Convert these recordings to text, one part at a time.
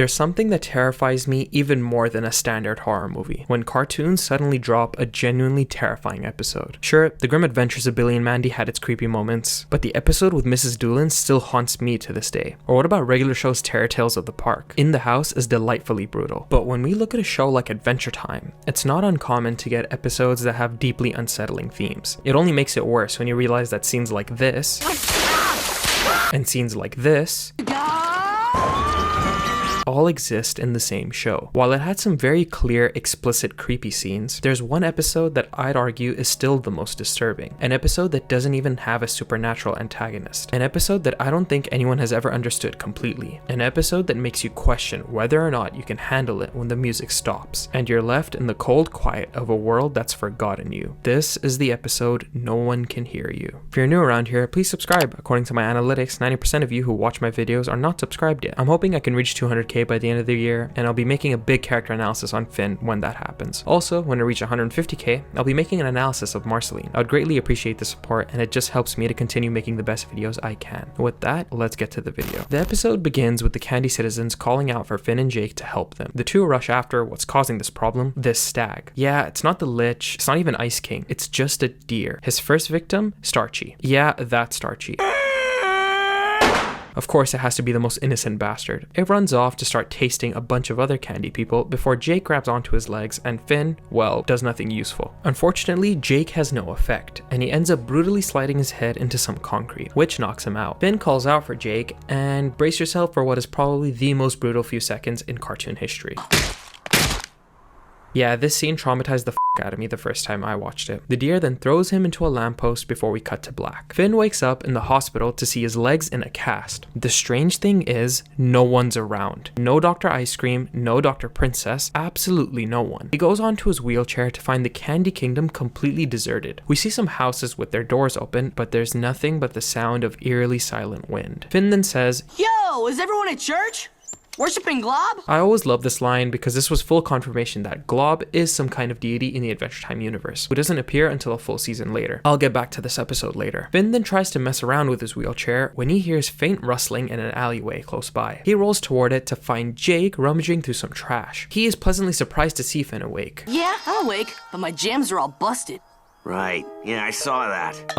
There's something that terrifies me even more than a standard horror movie, when cartoons suddenly drop a genuinely terrifying episode. Sure, The Grim Adventures of Billy and Mandy had its creepy moments, but the episode with Mrs. Doolin still haunts me to this day. Or what about regular shows Terror Tales of the Park? In the House is delightfully brutal. But when we look at a show like Adventure Time, it's not uncommon to get episodes that have deeply unsettling themes. It only makes it worse when you realize that scenes like this and scenes like this all exist in the same show. While it had some very clear, explicit, creepy scenes, there's one episode that I'd argue is still the most disturbing. An episode that doesn't even have a supernatural antagonist. An episode that I don't think anyone has ever understood completely. An episode that makes you question whether or not you can handle it when the music stops, and you're left in the cold quiet of a world that's forgotten you. This is the episode No One Can Hear You. If you're new around here, please subscribe. According to my analytics, 90% of you who watch my videos are not subscribed yet. I'm hoping I can reach 200k by the end of the year, and I'll be making a big character analysis on Finn when that happens. Also, when I reach 150k, I'll be making an analysis of Marceline. I would greatly appreciate the support, and it just helps me to continue making the best videos I can. With that, let's get to the video. The episode begins with the Candy citizens calling out for Finn and Jake to help them. The two rush after what's causing this problem, this stag. Yeah, it's not the Lich, it's not even Ice King, it's just a deer. His first victim, Starchy. Yeah, that's Starchy. Of course, it has to be the most innocent bastard. It runs off to start tasting a bunch of other candy people before Jake grabs onto his legs and Finn, well, does nothing useful. Unfortunately, Jake has no effect, and he ends up brutally sliding his head into some concrete, which knocks him out. Finn calls out for Jake, and brace yourself for what is probably the most brutal few seconds in cartoon history. Yeah, this scene traumatized the out of me the first time I watched it. The deer then throws him into a lamppost before we cut to black. Finn wakes up in the hospital to see his legs in a cast. The strange thing is, no one's around. No Dr. Ice Cream, no Dr. Princess, absolutely no one. He goes onto his wheelchair to find the Candy Kingdom completely deserted. We see some houses with their doors open, but there's nothing but the sound of eerily silent wind. Finn then says, "Yo, is everyone at church? Worshipping Glob?" I always love this line because this was full confirmation that Glob is some kind of deity in the Adventure Time universe, who doesn't appear until a full season later. I'll get back to this episode later. Finn then tries to mess around with his wheelchair when he hears faint rustling in an alleyway close by. He rolls toward it to find Jake rummaging through some trash. He is pleasantly surprised to see Finn awake. "Yeah, I'm awake, but my jams are all busted." Right, yeah, I saw that.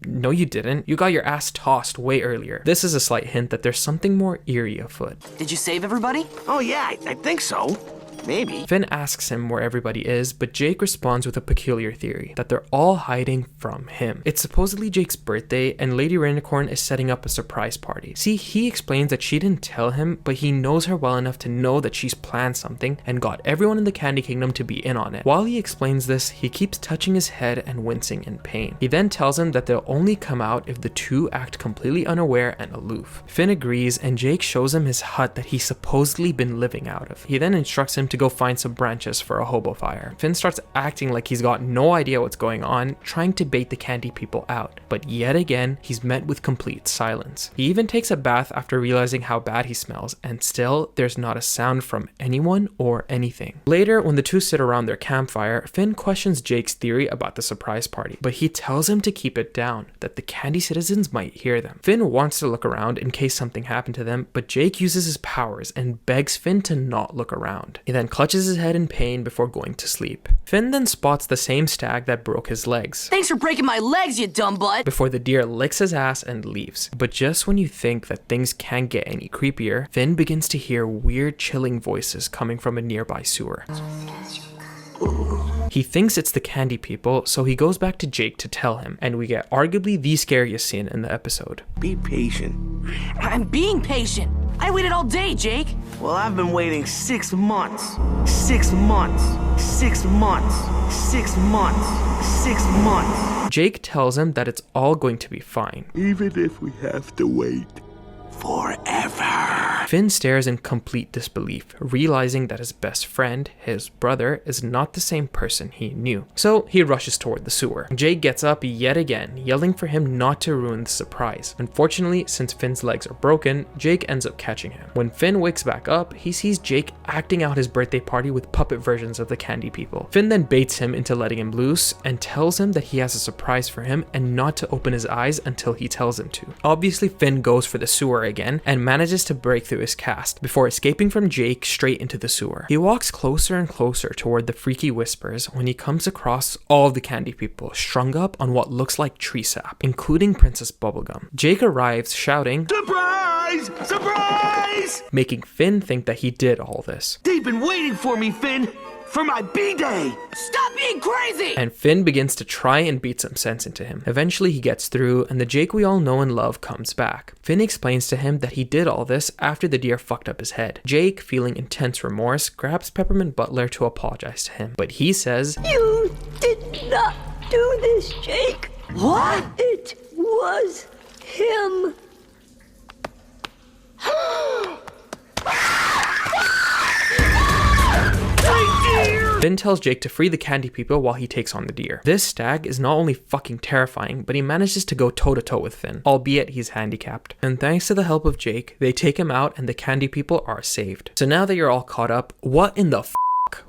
No you didn't. You got your ass tossed way earlier. This is a slight hint that there's something more eerie afoot. "Did you save everybody?" Oh yeah, I think so. Maybe. Finn asks him where everybody is, but Jake responds with a peculiar theory, that they're all hiding from him. It's supposedly Jake's birthday, and Lady Rainicorn is setting up a surprise party. See, he explains that she didn't tell him, but he knows her well enough to know that she's planned something and got everyone in the Candy Kingdom to be in on it. While he explains this, he keeps touching his head and wincing in pain. He then tells him that they'll only come out if the two act completely unaware and aloof. Finn agrees, and Jake shows him his hut that he's supposedly been living out of. He then instructs him to go find some branches for a hobo fire. Finn starts acting like he's got no idea what's going on, trying to bait the candy people out, but yet again, he's met with complete silence. He even takes a bath after realizing how bad he smells, and still, there's not a sound from anyone or anything. Later, when the two sit around their campfire, Finn questions Jake's theory about the surprise party, but he tells him to keep it down, that the candy citizens might hear them. Finn wants to look around in case something happened to them, but Jake uses his powers and begs Finn to not look around. He then clutches his head in pain before going to sleep. Finn then spots the same stag that broke his legs. "Thanks for breaking my legs, you dumb butt!" Before the deer licks his ass and leaves. But just when you think that things can't get any creepier, Finn begins to hear weird chilling voices coming from a nearby sewer. He thinks it's the candy people, so he goes back to Jake to tell him, and we get arguably the scariest scene in the episode. Be patient. "I'm being patient. I waited all day, Jake." Well, I've been waiting 6 months. 6 months. 6 months. 6 months. 6 months. Jake tells him that it's all going to be fine. Even if we have to wait forever. Finn stares in complete disbelief, realizing that his best friend, his brother, is not the same person he knew. So he rushes toward the sewer. Jake gets up yet again, yelling for him not to ruin the surprise. Unfortunately, since Finn's legs are broken, Jake ends up catching him. When Finn wakes back up, he sees Jake acting out his birthday party with puppet versions of the candy people. Finn then baits him into letting him loose and tells him that he has a surprise for him and not to open his eyes until he tells him to. Obviously, Finn goes for the sewer again and manages to break through his cast before escaping from Jake straight into the sewer. He walks closer and closer toward the freaky whispers when he comes across all the candy people strung up on what looks like tree sap, including Princess Bubblegum. Jake arrives shouting, Surprise! Surprise! making Finn think that he did all this. They've been waiting for me, Finn! For my B-Day! Stop being crazy! And Finn begins to try and beat some sense into him. Eventually he gets through and the Jake we all know and love comes back. Finn explains to him that he did all this after the deer fucked up his head. Jake, feeling intense remorse, grabs Peppermint Butler to apologize to him. But he says, You did not do this, Jake. What? It was him. Finn tells Jake to free the candy people while he takes on the deer. This stag is not only fucking terrifying, but he manages to go toe-to-toe with Finn, albeit he's handicapped. And thanks to the help of Jake, they take him out and the candy people are saved. So now that you're all caught up, what in the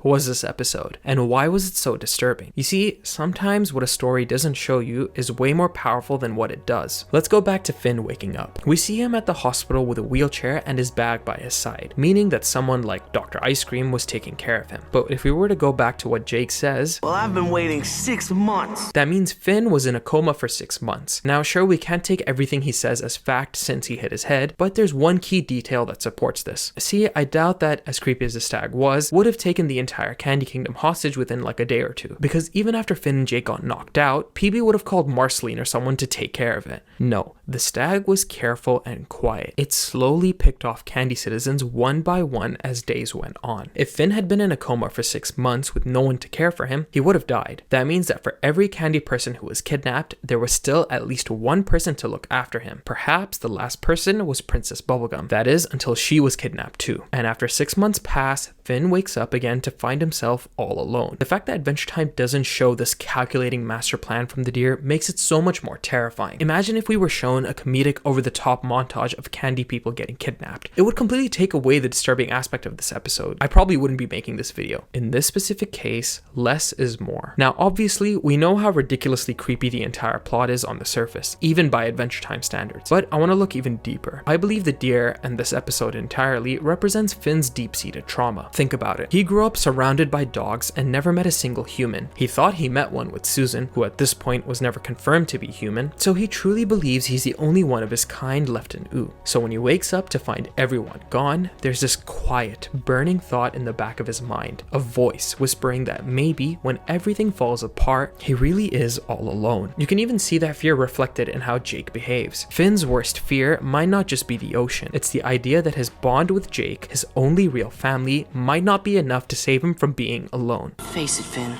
was this episode, and why was it so disturbing? You see, sometimes what a story doesn't show you is way more powerful than what it does. Let's go back to Finn waking up. We see him at the hospital with a wheelchair and his bag by his side, meaning that someone like Dr. Ice Cream was taking care of him. But if we were to go back to what Jake says, Well, I've been waiting 6 months. that means Finn was in a coma for 6 months. Now sure, we can't take everything he says as fact since he hit his head, but there's one key detail that supports this. See, I doubt that, as creepy as the stag was, would have taken the entire Candy Kingdom hostage within like a day or two, because even after Finn and Jake got knocked out, PB would have called Marceline or someone to take care of it. No, the stag was careful and quiet. It slowly picked off candy citizens one by one as days went on. If Finn had been in a coma for 6 months with no one to care for him, he would have died. That means that for every candy person who was kidnapped, there was still at least one person to look after him. Perhaps the last person was Princess Bubblegum. That is, until she was kidnapped too. And after 6 months pass, Finn wakes up again to find himself all alone. The fact that Adventure Time doesn't show this calculating master plan from the deer makes it so much more terrifying. Imagine if we were shown a comedic over-the-top montage of candy people getting kidnapped. It would completely take away the disturbing aspect of this episode. I probably wouldn't be making this video. In this specific case, less is more. Now obviously, we know how ridiculously creepy the entire plot is on the surface, even by Adventure Time standards, but I want to look even deeper. I believe the deer, and this episode entirely, represents Finn's deep-seated trauma. Think about it. He grew up surrounded by dogs and never met a single human. He thought he met one with Susan, who at this point was never confirmed to be human, so he truly believes he's the only one of his kind left in Ooh. So when he wakes up to find everyone gone, there's this quiet, burning thought in the back of his mind, a voice whispering that maybe when everything falls apart, he really is all alone. You can even see that fear reflected in how Jake behaves. Finn's worst fear might not just be the ocean, it's the idea that his bond with Jake, his only real family, might not be enough to save him from being alone. Face it, Finn.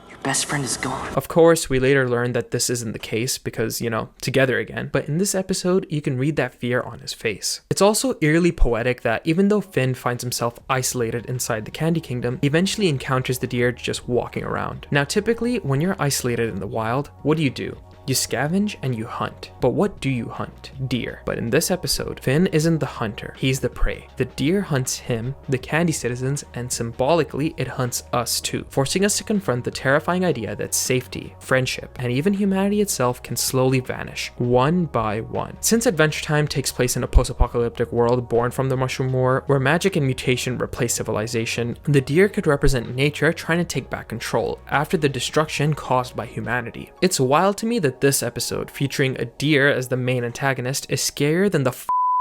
Your best friend is gone. Of course, we later learn that this isn't the case because, together again, but in this episode, you can read that fear on his face. It's also eerily poetic that even though Finn finds himself isolated inside the Candy Kingdom, he eventually encounters the deer just walking around. Now, typically, when you're isolated in the wild, what do? You scavenge and you hunt. But what do you hunt? Deer. But in this episode, Finn isn't the hunter, he's the prey. The deer hunts him, the candy citizens, and symbolically it hunts us too, forcing us to confront the terrifying idea that safety, friendship, and even humanity itself can slowly vanish, one by one. Since Adventure Time takes place in a post-apocalyptic world born from the Mushroom War, where magic and mutation replace civilization, the deer could represent nature trying to take back control after the destruction caused by humanity. It's wild to me that this episode, featuring a deer as the main antagonist, is scarier than the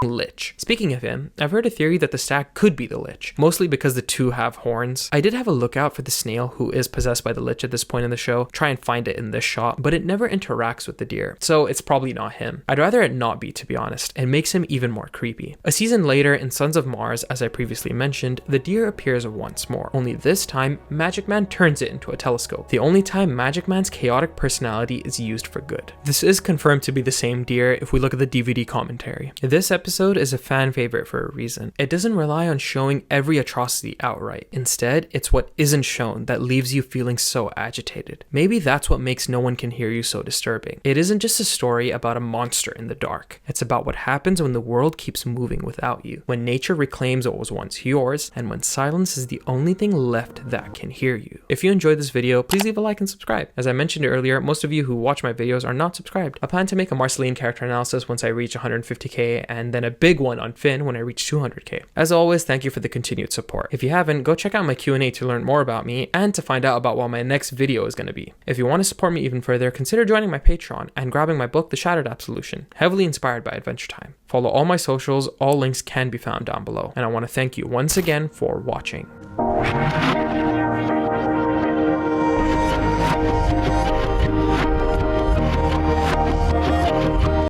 Lich. Speaking of him, I've heard a theory that the stag could be the Lich, mostly because the two have horns. I did have a look out for the snail who is possessed by the Lich at this point in the show, try and find it in this shot, but it never interacts with the deer, so it's probably not him. I'd rather it not be, to be honest. It makes him even more creepy. A season later, in Sons of Mars, as I previously mentioned, the deer appears once more, only this time, Magic Man turns it into a telescope, the only time Magic Man's chaotic personality is used for good. This is confirmed to be the same deer if we look at the DVD commentary. This episode is a fan favorite for a reason. It doesn't rely on showing every atrocity outright. Instead, it's what isn't shown that leaves you feeling so agitated. Maybe that's what makes No One Can Hear You so disturbing. It isn't just a story about a monster in the dark. It's about what happens when the world keeps moving without you, when nature reclaims what was once yours, and when silence is the only thing left that can hear you. If you enjoyed this video, please leave a like and subscribe. As I mentioned earlier, most of you who watch my videos are not subscribed. I plan to make a Marceline character analysis once I reach 150k, and then a big one on Finn when I reach 200k. As always, thank you for the continued support. If you haven't, go check out my Q&A to learn more about me and to find out about what my next video is going to be. If you want to support me even further, consider joining my Patreon and grabbing my book, The Shattered Absolution, heavily inspired by Adventure Time. Follow all my socials, all links can be found down below. And I want to thank you once again for watching.